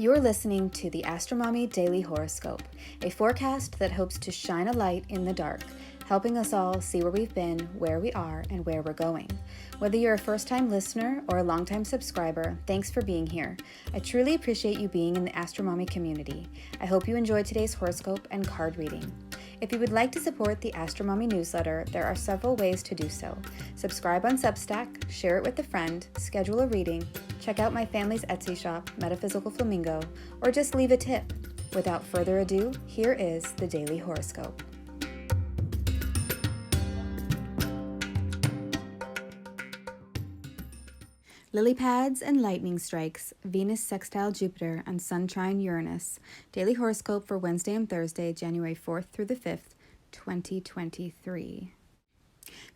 You're listening to the AstroMommy Daily Horoscope, a forecast that hopes to shine a light in the dark, helping us all see where we've been, where we are, and where we're going. Whether you're a first-time listener or a long-time subscriber, thanks for being here. I truly appreciate you being in the AstroMommy community. I hope you enjoyed today's horoscope and card reading. If you would like to support the AstroMommy newsletter, there are several ways to do so. Subscribe on Substack, share it with a friend, schedule a reading, check out my family's Etsy shop, Metaphysical Flamingo, or just leave a tip. Without further ado, here is the Daily Horoscope. Lily pads and lightning strikes, Venus sextile Jupiter, and Sun trine Uranus. Daily horoscope for Wednesday and Thursday, January 4th through the 5th, 2023.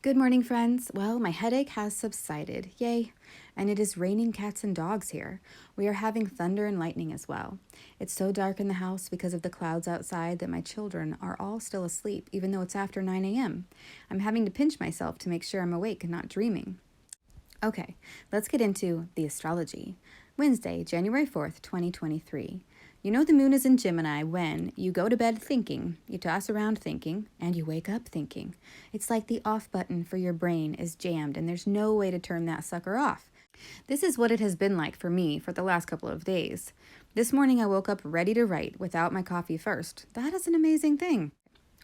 Good morning, friends. Well, my headache has subsided. Yay. And it is raining cats and dogs here. We are having thunder and lightning as well. It's so dark in the house because of the clouds outside that my children are all still asleep, even though it's after 9 a.m. I'm having to pinch myself to make sure I'm awake and not dreaming. Okay, let's get into the astrology. Wednesday, January 4th, 2023. You know the moon is in Gemini when you go to bed thinking, you toss around thinking, and you wake up thinking. It's like the off button for your brain is jammed and there's no way to turn that sucker off. This is what it has been like for me for the last couple of days. This morning I woke up ready to write without my coffee first. That is an amazing thing.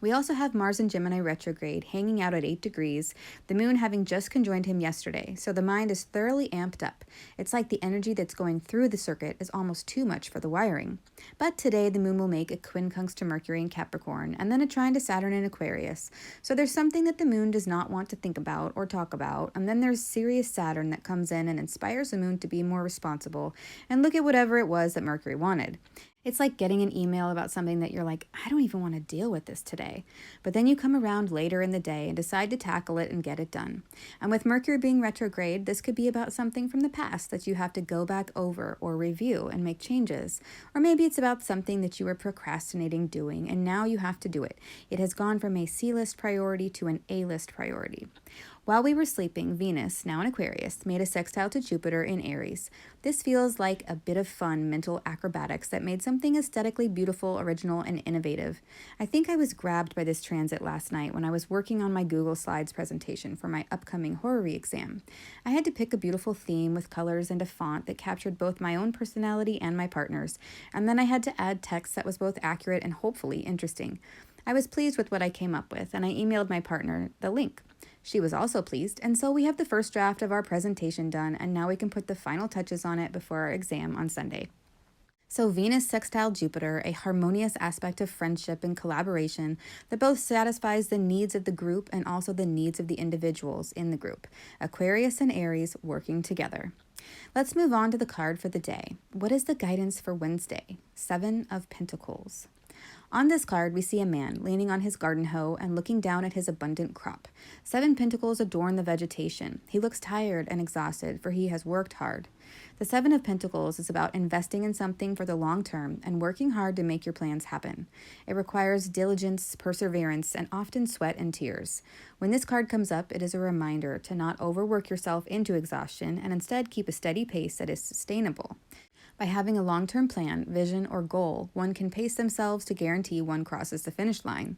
We also have Mars in Gemini retrograde hanging out at 8 degrees, the moon having just conjoined him yesterday, so the mind is thoroughly amped up. It's like the energy that's going through the circuit is almost too much for the wiring. But today the moon will make a quincunx to Mercury in Capricorn and then a trine to Saturn in Aquarius. So there's something that the moon does not want to think about or talk about, and then there's Sirius Saturn that comes in and inspires the moon to be more responsible and look at whatever it was that Mercury wanted. It's like getting an email about something that you're like, I don't even want to deal with this today. But then you come around later in the day and decide to tackle it and get it done. And with Mercury being retrograde, this could be about something from the past that you have to go back over or review and make changes. Or maybe it's about something that you were procrastinating doing and now you have to do it. It has gone from a C-list priority to an A-list priority. While we were sleeping, Venus, now in Aquarius, made a sextile to Jupiter in Aries. This feels like a bit of fun mental acrobatics that made something aesthetically beautiful, original, and innovative. I think I was grabbed by this transit last night when I was working on my Google Slides presentation for my upcoming horror exam. I had to pick a beautiful theme with colors and a font that captured both my own personality and my partner's, and then I had to add text that was both accurate and hopefully interesting. I was pleased with what I came up with, and I emailed my partner the link. She was also pleased, and so we have the first draft of our presentation done, and now we can put the final touches on it before our exam on Sunday. So Venus sextile Jupiter, a harmonious aspect of friendship and collaboration that both satisfies the needs of the group and also the needs of the individuals in the group. Aquarius and Aries working together. Let's move on to the card for the day. What is the guidance for Wednesday? 7 of Pentacles. On this card, we see a man leaning on his garden hoe and looking down at his abundant crop. 7 pentacles adorn the vegetation. He looks tired and exhausted, for he has worked hard. The 7 of Pentacles is about investing in something for the long term and working hard to make your plans happen. It requires diligence, perseverance, and often sweat and tears. When this card comes up, it is a reminder to not overwork yourself into exhaustion and instead keep a steady pace that is sustainable. By having a long-term plan, vision, or goal, one can pace themselves to guarantee one crosses the finish line.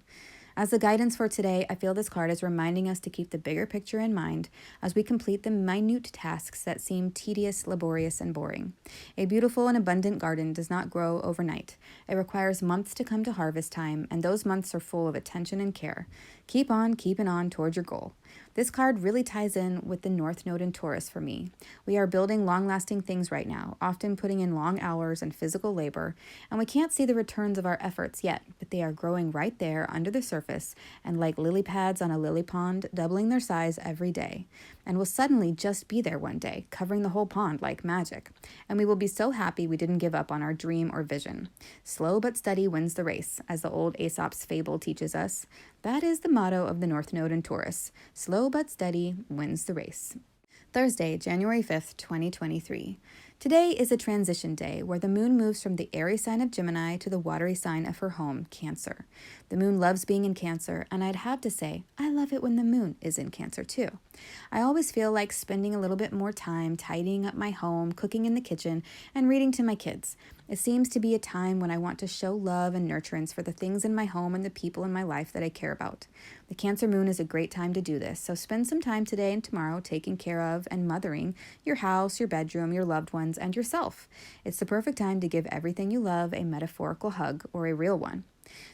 As the guidance for today, I feel this card is reminding us to keep the bigger picture in mind as we complete the minute tasks that seem tedious, laborious, and boring. A beautiful and abundant garden does not grow overnight. It requires months to come to harvest time, and those months are full of attention and care. Keep on keeping on toward your goal. This card really ties in with the North Node in Taurus for me. We are building long-lasting things right now, often putting in long hours and physical labor, and we can't see the returns of our efforts yet, but they are growing right there under the surface and like lily pads on a lily pond, doubling their size every day, and will suddenly just be there one day, covering the whole pond like magic. And we will be so happy we didn't give up on our dream or vision. Slow but steady wins the race, as the old Aesop's fable teaches us. That is the motto of the North Node in Taurus. Slow but steady wins the race. Thursday, January 5th, 2023. Today is a transition day where the moon moves from the airy sign of Gemini to the watery sign of her home, Cancer. The moon loves being in Cancer, and I'd have to say, I love it when the moon is in Cancer too. I always feel like spending a little bit more time tidying up my home, cooking in the kitchen, and reading to my kids. It seems to be a time when I want to show love and nurturance for the things in my home and the people in my life that I care about. The Cancer moon is a great time to do this, so spend some time today and tomorrow taking care of and mothering your house, your bedroom, your loved ones, and yourself. It's the perfect time to give everything you love a metaphorical hug or a real one.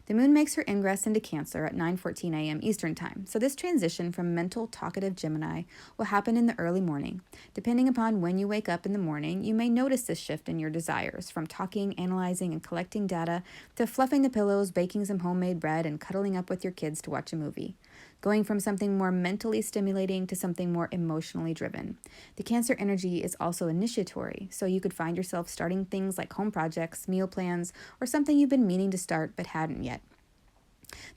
The moon makes her ingress into Cancer at 9:14 a.m. Eastern Time, so this transition from mental, talkative Gemini will happen in the early morning. Depending upon when you wake up in the morning, you may notice this shift in your desires, from talking, analyzing, and collecting data to fluffing the pillows, baking some homemade bread, and cuddling up with your kids to watch a movie. Going from something more mentally stimulating to something more emotionally driven. The Cancer energy is also initiatory, so you could find yourself starting things like home projects, meal plans, or something you've been meaning to start but hadn't yet.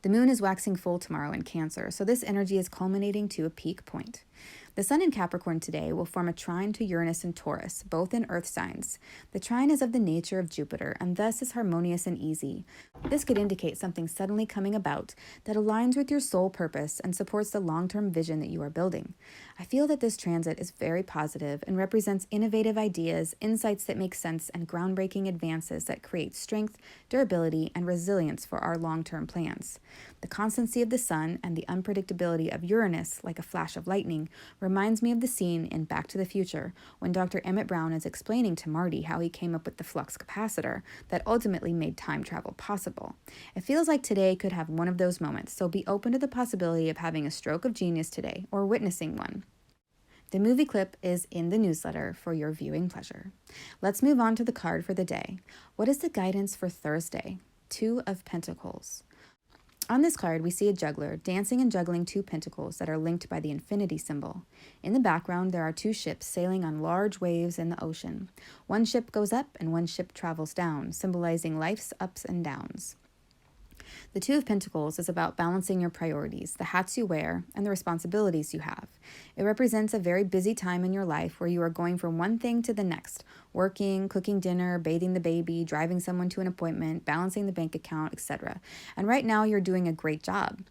The moon is waxing full tomorrow in Cancer, so this energy is culminating to a peak point. The sun in Capricorn today will form a trine to Uranus and Taurus, both in earth signs. The trine is of the nature of Jupiter and thus is harmonious and easy. This could indicate something suddenly coming about that aligns with your soul purpose and supports the long-term vision that you are building. I feel that this transit is very positive and represents innovative ideas, insights that make sense, and groundbreaking advances that create strength, durability, and resilience for our long-term plans. The constancy of the sun and the unpredictability of Uranus, like a flash of lightning, reminds me of the scene in Back to the Future when Dr. Emmett Brown is explaining to Marty how he came up with the flux capacitor that ultimately made time travel possible. It feels like today could have one of those moments, so be open to the possibility of having a stroke of genius today or witnessing one. The movie clip is in the newsletter for your viewing pleasure. Let's move on to the card for the day. What is the guidance for Thursday? 2 of Pentacles. On this card, we see a juggler dancing and juggling 2 pentacles that are linked by the infinity symbol. In the background, there are 2 ships sailing on large waves in the ocean. One ship goes up and one ship travels down, symbolizing life's ups and downs. The 2 of Pentacles is about balancing your priorities, the hats you wear, and the responsibilities you have. It represents a very busy time in your life where you are going from one thing to the next, working, cooking dinner, bathing the baby, driving someone to an appointment, balancing the bank account, etc. And right now you're doing a great job.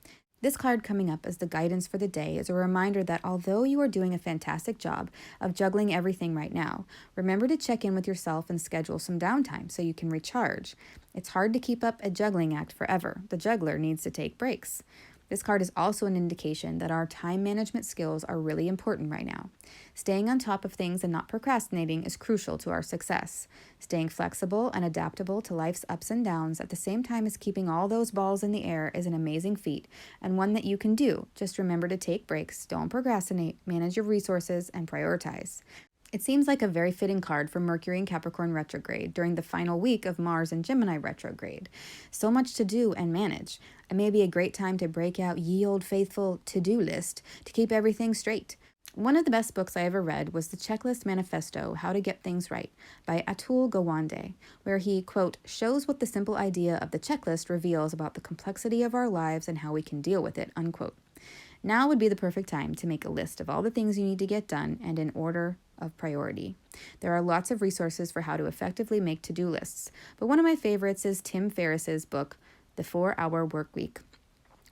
This card coming up as the guidance for the day is a reminder that although you are doing a fantastic job of juggling everything right now, remember to check in with yourself and schedule some downtime so you can recharge. It's hard to keep up a juggling act forever. The juggler needs to take breaks. This card is also an indication that our time management skills are really important right now. Staying on top of things and not procrastinating is crucial to our success. Staying flexible and adaptable to life's ups and downs at the same time as keeping all those balls in the air is an amazing feat and one that you can do. Just remember to take breaks, don't procrastinate, manage your resources, and prioritize. It seems like a very fitting card for Mercury in Capricorn retrograde during the final week of Mars in Gemini retrograde. So much to do and manage. It may be a great time to break out ye old faithful to-do list to keep everything straight. One of the best books I ever read was The Checklist Manifesto, How to Get Things Right by Atul Gawande, where he, quote, shows what the simple idea of the checklist reveals about the complexity of our lives and how we can deal with it, unquote. Now would be the perfect time to make a list of all the things you need to get done and in order of priority. There are lots of resources for how to effectively make to-do lists, but one of my favorites is Tim Ferriss's book, The 4-Hour Workweek,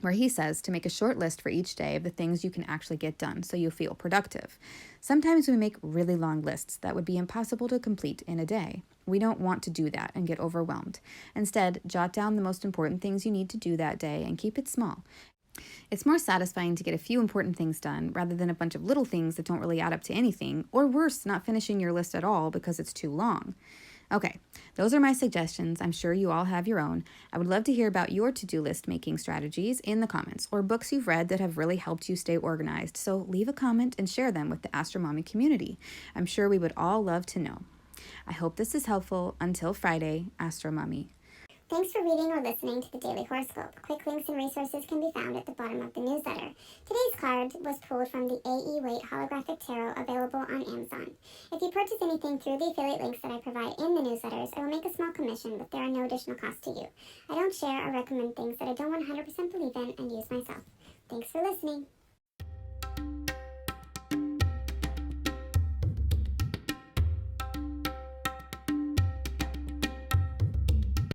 where he says to make a short list for each day of the things you can actually get done so you feel productive. Sometimes we make really long lists that would be impossible to complete in a day. We don't want to do that and get overwhelmed. Instead, jot down the most important things you need to do that day and keep it small. It's more satisfying to get a few important things done rather than a bunch of little things that don't really add up to anything, or worse, not finishing your list at all because it's too long. Okay, those are my suggestions. I'm sure you all have your own. I would love to hear about your to-do list making strategies in the comments or books you've read that have really helped you stay organized. So leave a comment and share them with the AstroMommy community. I'm sure we would all love to know. I hope this is helpful. Until Friday, AstroMommy. Thanks for reading or listening to the Daily Horoscope. Quick links and resources can be found at the bottom of the newsletter. Today's card was pulled from the A.E. Waite Holographic Tarot available on Amazon. If you purchase anything through the affiliate links that I provide in the newsletters, I will make a small commission, but there are no additional costs to you. I don't share or recommend things that I don't 100% believe in and use myself. Thanks for listening.